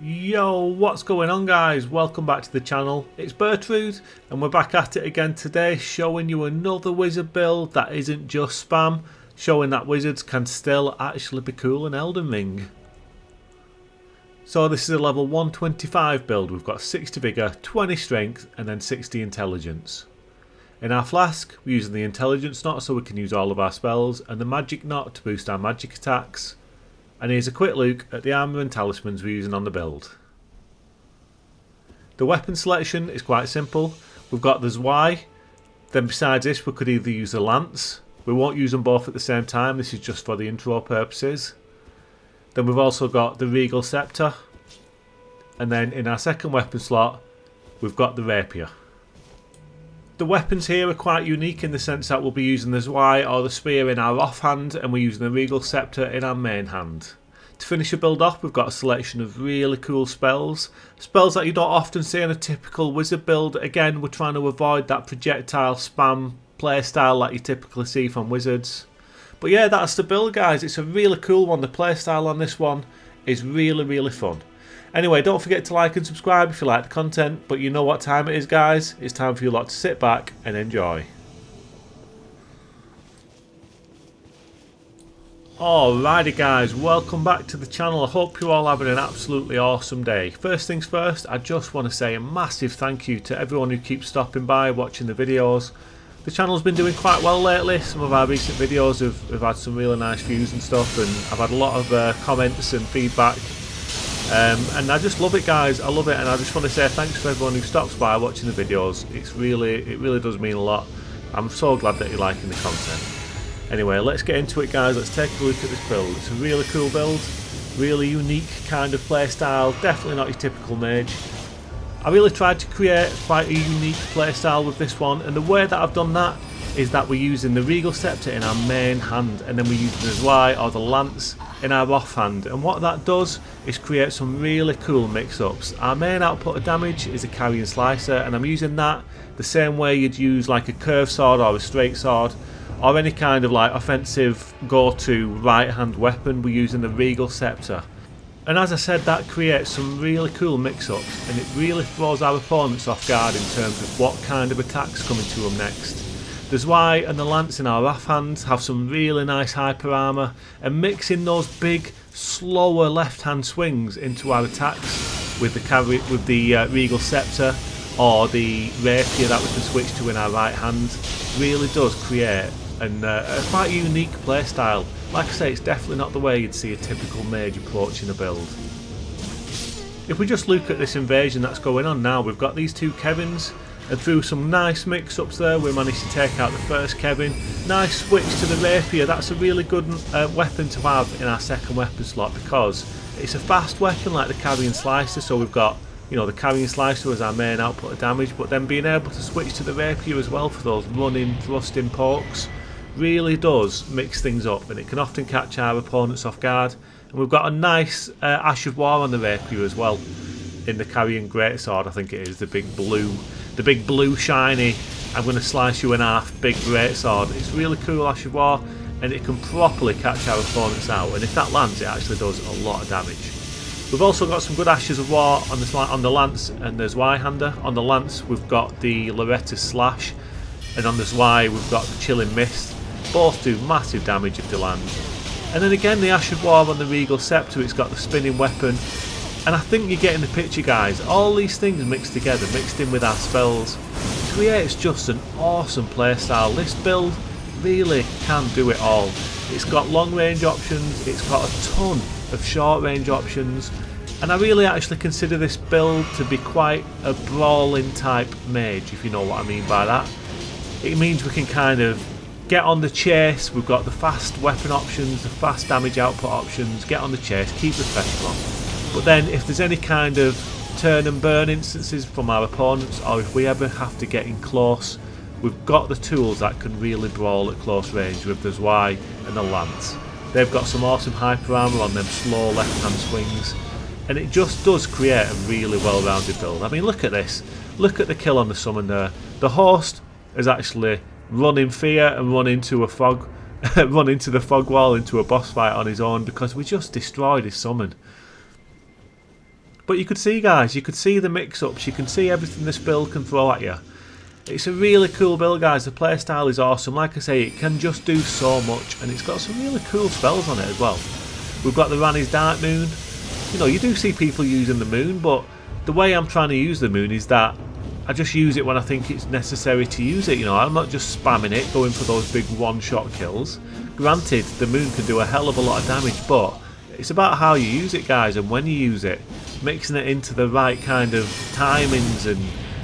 Yo, what's going on guys? Welcome back to the channel. It's Bertrude and we're back at it again today, showing you another wizard build that isn't just spam, showing that wizards can still actually be cool in Elden Ring. So this is a level 125 build. We've got 60 vigour, 20 strength and then 60 intelligence. In our flask we're using the intelligence knot so we can use all of our spells, and the magic knot to boost our magic attacks. And here's a quick look at the armour and talismans we're using on the build. The weapon selection is quite simple. We've got the Zwei, then besides this we could either use the lance. We won't use them both at the same time, this is just for the intro purposes. Then we've also got the regal scepter, and then in our second weapon slot we've got the rapier. The weapons here are quite unique in the sense that we'll be using the Zwei or the spear in our offhand, and we're using the regal scepter in our main hand. To finish the build off, we've got a selection of really cool spells. Spells that you don't often see in a typical wizard build. Again, we're trying to avoid that projectile spam playstyle that you typically see from wizards. But yeah, that's the build guys. It's a really cool one. The playstyle on this one is really fun. Anyway, don't forget to like and subscribe if you like the content, but you know what time it is guys, it's time for you lot to sit back and enjoy. Alrighty guys, welcome back to the channel. I hope you're all having an absolutely awesome day. First things first, I just want to say a massive thank you to everyone who keeps stopping by, watching the videos. The channel's been doing quite well lately. Some of our recent videos have had some really nice views and stuff, and I've had a lot of comments and feedback. And I just love it guys, I love it, and I just want to say thanks to everyone who stops by watching the videos. It really does mean a lot. I'm so glad that you're liking the content. Anyway, let's get into it guys, let's take a look at this build. It's a really cool build, really unique kind of playstyle, definitely not your typical mage. I really tried to create quite a unique playstyle with this one, and the way that I've done that is that we're using the regal scepter in our main hand, and then we're using the Zwei or the lance in our offhand, and what that does is create some really cool mix-ups. Our main output of damage is a carrying slicer, and I'm using that the same way you'd use like a curved sword or a straight sword or any kind of like offensive go-to right hand weapon. We're using the regal scepter, and as I said, that creates some really cool mix-ups, and it really throws our opponents off guard in terms of what kind of attacks coming to them next. The Zwei and the lance in our offhand have some really nice hyper armour, and mixing those big, slower left-hand swings into our attacks with the regal scepter or the rapier that we can switch to in our right hand really does create a quite unique playstyle. Like I say, it's definitely not the way you'd see a typical mage approaching a build. If we just look at this invasion that's going on now, we've got these two Kevins. And through some nice mix-ups there, we managed to take out the first Kevin. Nice switch to the rapier. That's a really good weapon to have in our second weapon slot, because it's a fast weapon like the carrying slicer. So we've got, you know, the carrying slicer as our main output of damage, but then being able to switch to the rapier as well for those running, thrusting pokes really does mix things up, and it can often catch our opponents off guard. And we've got a nice Ash of War on the rapier as well in the carrying greatsword. I think it is the big blue shiny I'm going to slice you in half big greatsword. It's really cool Ash of War, and it can properly catch our opponents out, and if that lands it actually does a lot of damage. We've also got some good Ashes of War on the lance and the Zweihander. On the lance we've got the Loretta's Slash, and on the Zwei we've got the Chilling Mist. Both do massive damage if they land. And then again the Ash of War on the regal scepter, it's got the spinning weapon. And I think you're getting the picture guys, all these things mixed together, mixed in with our spells, creates just an awesome playstyle. This build really can do it all. It's got long range options, it's got a ton of short range options, and I really actually consider this build to be quite a brawling type mage, if you know what I mean by that. It means we can kind of get on the chase, we've got the fast weapon options, the fast damage output options, get on the chase, keep the pressure on. But then if there's any kind of turn and burn instances from our opponents, or if we ever have to get in close, we've got the tools that can really brawl at close range with the Zwei and the lance. They've got some awesome hyper armour on them slow left hand swings, and it just does create a really well rounded build. I mean, look at this, look at the kill on the summon there. The host has actually run in fear and run into a fog run into the fog wall into a boss fight on his own because we just destroyed his summon. But you could see, guys, you could see the mix-ups, you can see everything this build can throw at you. It's a really cool build, guys. The playstyle is awesome. Like I say, it can just do so much, and it's got some really cool spells on it as well. We've got the Ranni's Dark Moon. You know, you do see people using the moon, but the way I'm trying to use the moon is that I just use it when I think it's necessary to use it. You know, I'm not just spamming it, going for those big one-shot kills. Granted, the moon can do a hell of a lot of damage, but it's about how you use it, guys, and when you use it, mixing it into the right kind of timings and,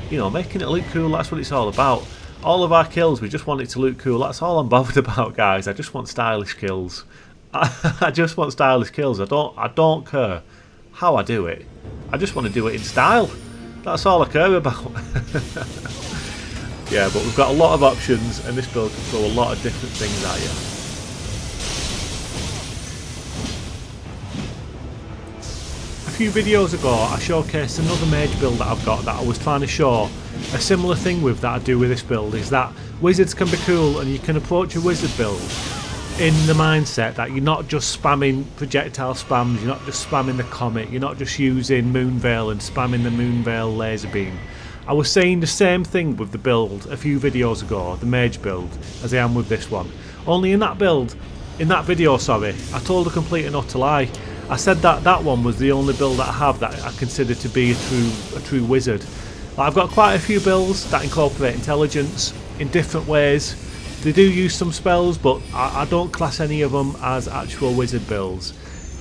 you know, making it look cool. That's what it's all about. All of our kills, we just want it to look cool. That's all I'm bothered about, guys. I just want stylish kills. I just want stylish kills. I don't care how I do it. I just want to do it in style. That's all I care about. Yeah, but we've got a lot of options, and this build can throw a lot of different things at you. A few videos ago, I showcased another mage build that I've got that I was trying to show a similar thing with that I do with this build, is that wizards can be cool, and you can approach a wizard build in the mindset that you're not just spamming projectile spams, you're not just spamming the comet, you're not just using Moonveil and spamming the Moonveil laser beam. I was saying the same thing with the build a few videos ago, the mage build, as I am with this one. Only in that build, in that video, sorry, I told a complete and utter lie. I said that that one was the only build that I have that I consider to be a true wizard. I've got quite a few builds that incorporate intelligence in different ways. They do use some spells, but I don't class any of them as actual wizard builds.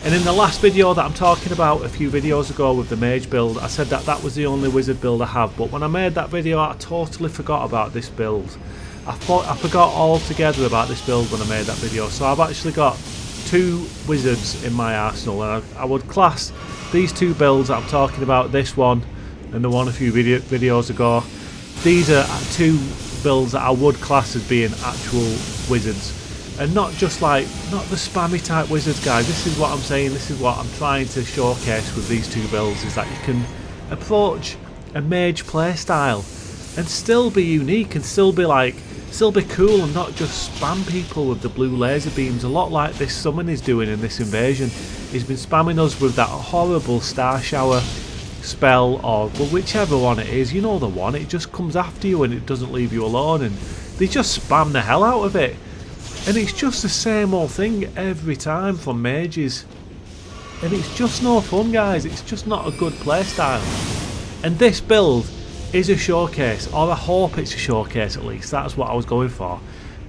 And in the last video that I'm talking about a few videos ago with the mage build, I said that that was the only wizard build I have, but when I made that video I totally forgot about this build. I forgot altogether about this build when I made that video, so I've actually got 2 wizards in my arsenal, and I would class these 2 builds that I'm talking about, this one and the one a few videos ago, these are 2 builds that I would class as being actual wizards, and not just like, not the spammy type wizards, guys. This is what I'm saying, this is what I'm trying to showcase with these 2 builds, is that you can approach a mage playstyle and still be unique and still be cool, and not just spam people with the blue laser beams, a lot like this summon is doing in this invasion. He's been spamming us with that horrible star shower spell, or well, whichever one it is, you know the one, it just comes after you and it doesn't leave you alone, and they just spam the hell out of it, and it's just the same old thing every time from mages, and it's just no fun, guys. It's just not a good playstyle, and this build is a showcase, or I hope it's a showcase at least, that's what I was going for,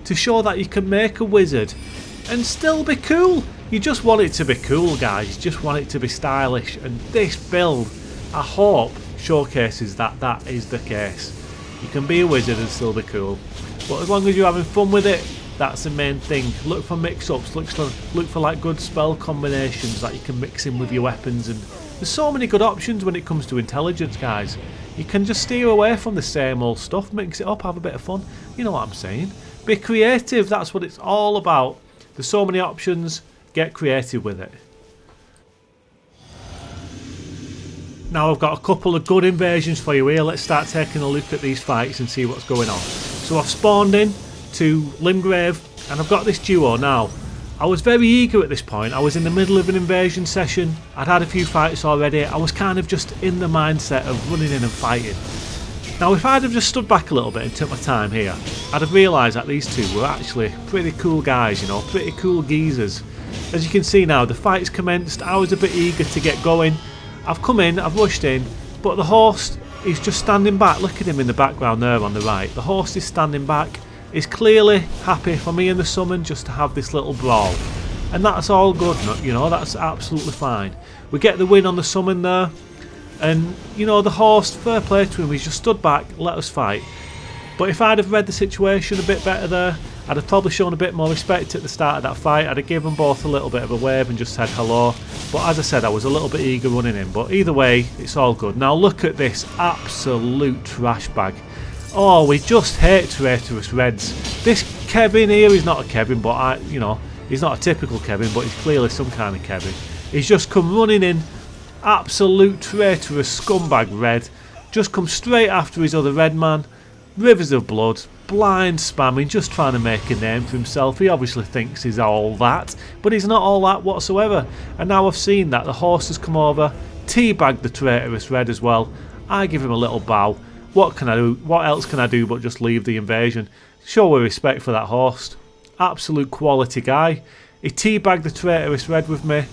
to show that you can make a wizard and still be cool. You just want it to be cool, guys, you just want it to be stylish, and this build, I hope, showcases that that is the case. You can be a wizard and still be cool, but as long as you're having fun with it, that's the main thing. Look for mix-ups, look for like good spell combinations that you can mix in with your weapons, and there's so many good options when it comes to intelligence, guys. You can just steer away from the same old stuff, mix it up, have a bit of fun. You know what I'm saying? Be creative, that's what it's all about. There's so many options, get creative with it. Now I've got a couple of good invasions for you here. Let's start taking a look at these fights and see what's going on. So I've spawned in to Limgrave, and I've got this duo now. I was very eager at this point. I was in the middle of an invasion session. I'd had a few fights already. I was kind of just in the mindset of running in and fighting. Now if I'd have just stood back a little bit and took my time here, I'd have realised that these 2 were actually pretty cool guys, you know, pretty cool geezers. As you can see now, the fight's commenced. I was a bit eager to get going. I've come in, I've rushed in, but the host is just standing back. Look at him in the background there on the right. The host is standing back. He's clearly happy for me and the summon just to have this little brawl. And that's all good, you know, that's absolutely fine. We get the win on the summon there. And, you know, the host, fair play to him, he's just stood back, let us fight. But if I'd have read the situation a bit better there, I'd have probably shown a bit more respect at the start of that fight. I'd have given both a little bit of a wave and just said hello. But as I said, I was a little bit eager running in. But either way, it's all good. Now look at this absolute trash bag. Oh, we just hate traitorous reds. This Kevin here is not a Kevin, but you know, he's not a typical Kevin, but he's clearly some kind of Kevin. He's just come running in, absolute traitorous scumbag red. Just come straight after his other red man. Rivers of blood, blind spamming, just trying to make a name for himself. He obviously thinks he's all that, but he's not all that whatsoever. And now I've seen that the horse has come over, teabagged the traitorous red as well. I give him a little bow. What can I do? What else can I do but just leave the invasion? Show a respect for that host. Absolute quality guy. He teabagged the traitorous red with me.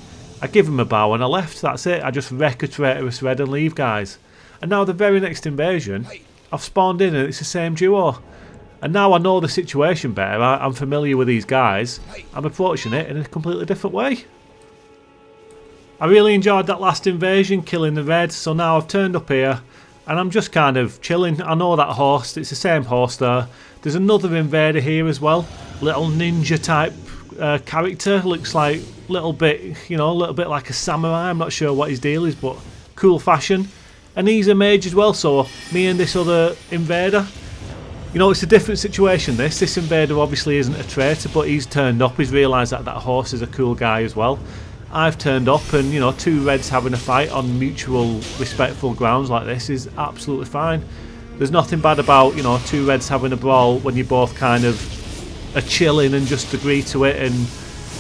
I give him a bow and I left. That's it. I just wreck a traitorous red and leave, guys. And now the very next invasion, I've spawned in and it's the same duo. And now I know the situation better. I'm familiar with these guys. I'm approaching it in a completely different way. I really enjoyed that last invasion, killing the red. So now I've turned up here and I'm just kind of chilling. I know that host. It's the same host there. There's another invader here as well. Little ninja type character. Looks like a little bit, you know, a little bit like a samurai. I'm not sure what his deal is, but cool fashion. And he's a mage as well. So me and this other invader, you know, it's a different situation. This invader obviously isn't a traitor, but he's turned up. He's realised that that horse is a cool guy as well. I've turned up, and you know, two reds having a fight on mutual respectful grounds like this is absolutely fine. There's nothing bad about, you know, two reds having a brawl when you both kind of are chilling and just agree to it, and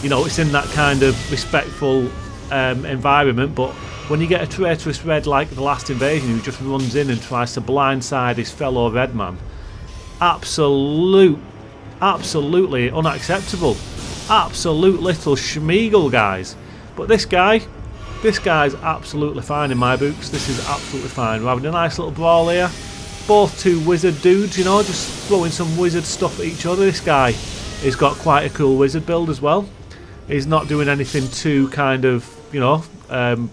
you know, it's in that kind of respectful environment. But when you get a traitorous red like the last invasion who just runs in and tries to blindside his fellow red man, absolutely unacceptable. Absolute little schmeagle, guys. But this guy's absolutely fine in my books. This is absolutely fine. We're having a nice little brawl here. Both two wizard dudes, you know, just throwing some wizard stuff at each other. This guy has got quite a cool wizard build as well. He's not doing anything too kind of, you know,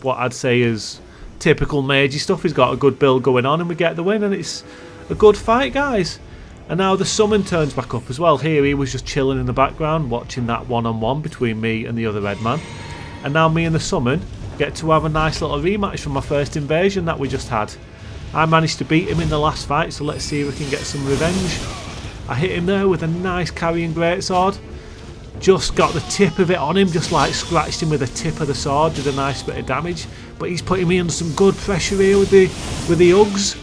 what I'd say is typical magey stuff. He's got a good build going on and we get the win, and it's a good fight, guys. And now the summon turns back up as well. Here he was just chilling in the background watching that one-on-one between me and the other red man. And now me and the summon get to have a nice little rematch from my first invasion that we just had. I managed to beat him in the last fight, so let's see if we can get some revenge. I hit him there with a nice carrying greatsword. Just got the tip of it on him, just like scratched him with the tip of the sword, did a nice bit of damage. But he's putting me under some good pressure here with the Uggs.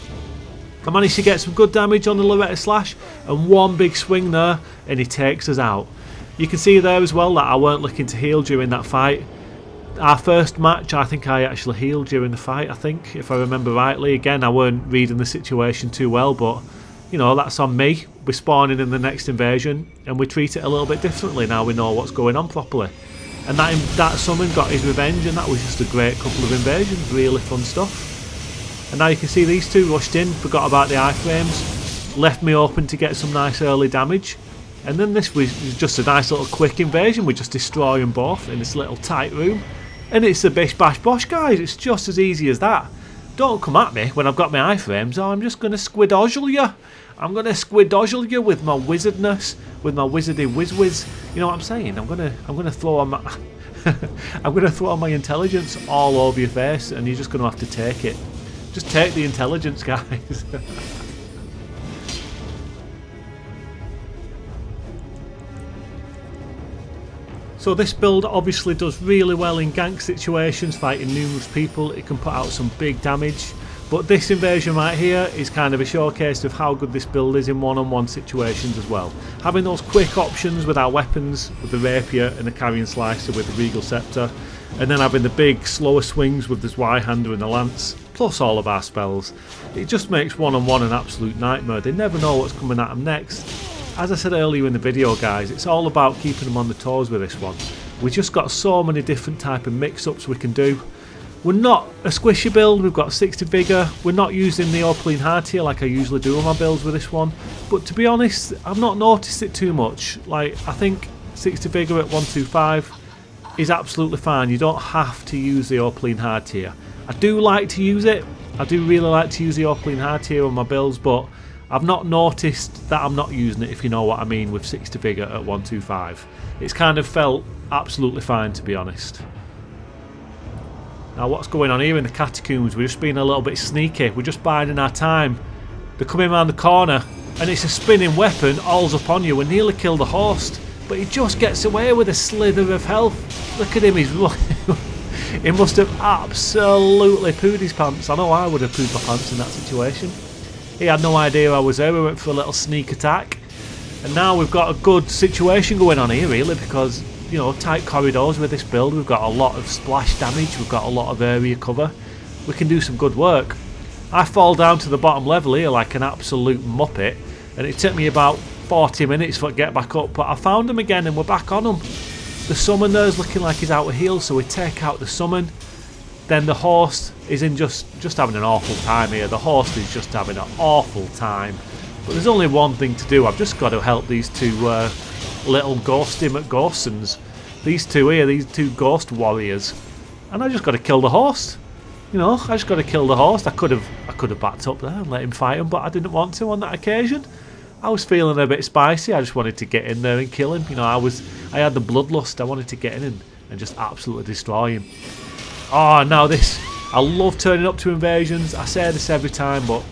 I managed to get some good damage on the Loretta Slash, and one big swing there and he takes us out. You can see there as well that I weren't looking to heal during that fight. Our first match, I think I actually healed during the fight, I think, if I remember rightly. Again, I weren't reading the situation too well, but you know, that's on me. We're spawning in the next invasion and we treat it a little bit differently now we know what's going on properly. And that summon got his revenge, and that was just a great couple of invasions, really fun stuff. And now you can see these two rushed in, forgot about the iframes, left me open to get some nice early damage. And then this was just a nice little quick invasion. We just destroy them both in this little tight room. And it's the bish bash bosh, guys. It's just as easy as that. Don't come at me when I've got my iframes. Oh, I'm just going to squidozzle you. I'm going to squidozzle you with my wizardness, with my wizardy whiz. You know what I'm saying? I'm going to throw on my I'm going to throw my intelligence all over your face, and you're just going to have to take it. Just take the intelligence, guys. So this build obviously does really well in gank situations, fighting numerous people. It can put out some big damage. But this invasion right here is kind of a showcase of how good this build is in one-on-one situations as well. Having those quick options with our weapons, with the rapier and the carrying slicer with the regal scepter, and then having the big slower swings with the Zweihander and the lance, plus all of our spells. It just makes one-on-one an absolute nightmare. They never know what's coming at them next. As I said earlier in the video, guys, it's all about keeping them on the toes with this one. We've just got so many different type of mix-ups we can do. We're not a squishy build, we've got 60 vigour, we're not using the Opaline hard tier like I usually do on my builds with this one, but to be honest, I've not noticed it too much. Like, I think 60 vigour at 125 is absolutely fine. You don't have to use the Opaline hard tier. I do like to use it, I do really like to use the Opaline hard tier on my builds, but I've not noticed that I'm not using it, if you know what I mean, with 60 vigour at 125. It's kind of felt absolutely fine, to be honest. Now what's going on here in the catacombs? We're just being a little bit sneaky. We're just biding our time. They're coming around the corner and it's a spinning weapon, all's up on you. We nearly killed the host, but he just gets away with a slither of health. Look at him, he's running. He must have absolutely pooed his pants. I know I would have pooed my pants in that situation. He had no idea I was there. We went for a little sneak attack. And now we've got a good situation going on here, really, because, you know, tight corridors with this build. We've got a lot of splash damage. We've got a lot of area cover. we can do some good work. I fall down to the bottom level here like an absolute muppet, and it took me about 40 minutes to get back up, but I found him again and we're back on him. The summon there's looking like he's out of heal, so we take out the summon. Then the host is in just having an awful time here. The host is just having an awful time. But there's only one thing to do. I've just got to help these two little ghosty McGhostons. These two here, these two ghost warriors. And I just got to kill the host. You know, I just got to kill the host. I could have backed up there and let him fight him, but I didn't want to on that occasion. I was feeling a bit spicy. I just wanted to get in there and kill him. You know, I had the bloodlust. I wanted to get in and just absolutely destroy him. Oh, now this. I love turning up to invasions. I say this every time, but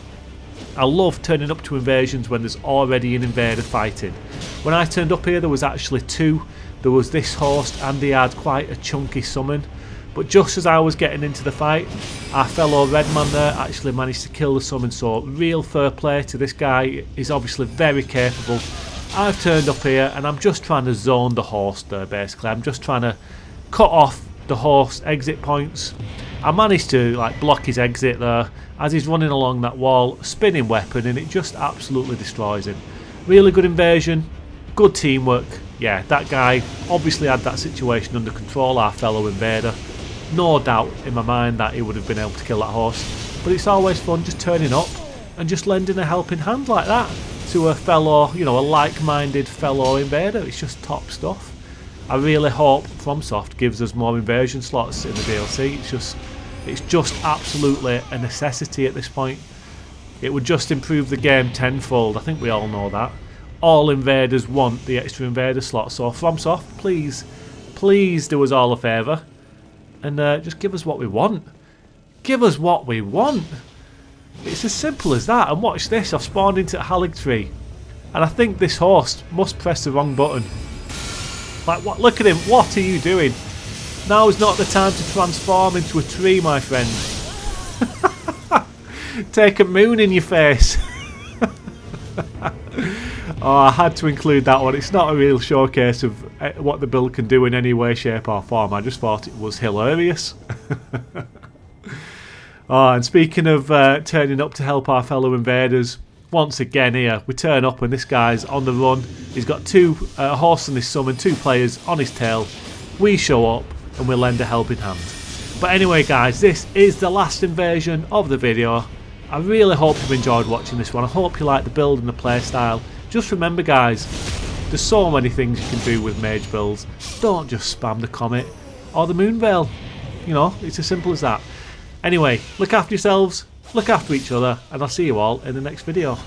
I love turning up to invasions when there's already an invader fighting. When I turned up here, there was actually two. There was this host and he had quite a chunky summon. But just as I was getting into the fight, our fellow red man there actually managed to kill the summon. So real fair play to this guy. He's obviously very capable. I've turned up here and I'm just trying to zone the host there basically. I'm just trying to cut off the host exit points. I managed to like block his exit there as he's running along that wall, spinning weapon, and it just absolutely destroys him. Really good invasion, good teamwork. Yeah, that guy obviously had that situation under control, our fellow invader. No doubt in my mind that he would have been able to kill that horse. But it's always fun just turning up and just lending a helping hand like that to a fellow, you know, a like-minded fellow invader. It's just top stuff. I really hope FromSoft gives us more invasion slots in the DLC. It's just absolutely a necessity at this point. It would just improve the game tenfold. I think we all know that. All invaders want the extra invader slot. So FromSoft, please do us all a favour and just give us what we want. Give us what we want. It's as simple as that. And watch this. I've spawned into a Halig tree, and I think this host must press the wrong button. Like, what? Look at him. What are you doing? Now is not the time to transform into a tree, my friend. Take a moon in your face. Oh, I had to include that one. It's not a real showcase of what the build can do in any way, shape or form. I just thought it was hilarious. Oh, and speaking of turning up to help our fellow invaders, once again here, we turn up and this guy's on the run. He's got two horse on his summon, two players on his tail. We show up and we lend a helping hand. But anyway guys, this is the last invasion of the video. I really hope you've enjoyed watching this one. I hope you like the build and the playstyle. Just remember guys, there's so many things you can do with mage builds. Don't just spam the comet or the moon veil. You know, it's as simple as that. Anyway, look after yourselves, look after each other, and I'll see you all in the next video.